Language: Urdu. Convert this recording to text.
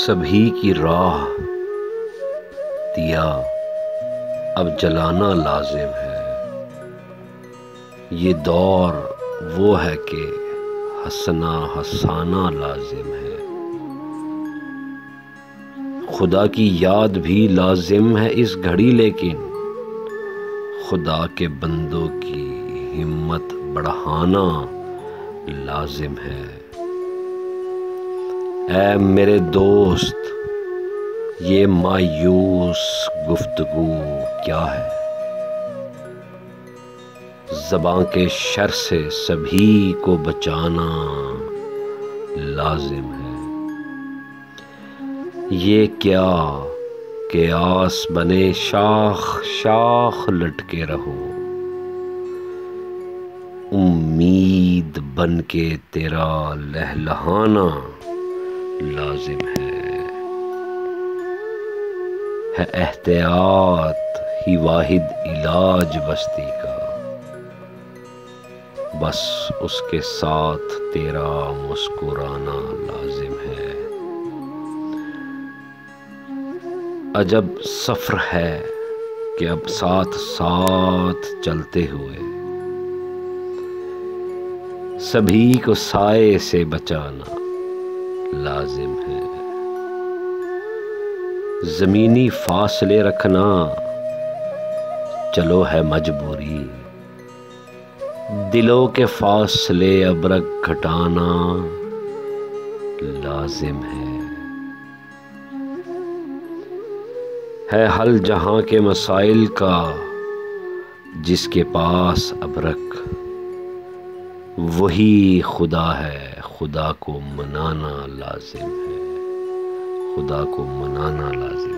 سبھی کی راہ دیا اب جلانا لازم ہے۔ یہ دور وہ ہے کہ ہنسنا ہنسانا لازم ہے۔ خدا کی یاد بھی لازم ہے اس گھڑی، لیکن خدا کے بندوں کی ہمت بڑھانا لازم ہے۔ اے میرے دوست، یہ مایوس گفتگو کیا ہے؟ زباں کے شر سے سبھی کو بچانا لازم ہے۔ یہ کیا کہ آس بنے شاخ شاخ لٹکے رہو، امید بن کے تیرا لہلہانا لازم ہے۔ احتیاط ہی واحد علاج بستی کا، بس اس کے ساتھ تیرا مسکرانا لازم ہے۔ عجب سفر ہے کہ اب ساتھ ساتھ چلتے ہوئے سبھی کو سائے سے بچانا لازم ہے۔ زمینی فاصلے رکھنا چلو ہے مجبوری، دلوں کے فاصلے ابرک گھٹانا لازم ہے حل جہاں کے مسائل کا جس کے پاس ابرک، وہی خدا ہے، خدا کو منانا لازم ہے، خدا کو منانا لازم ہے۔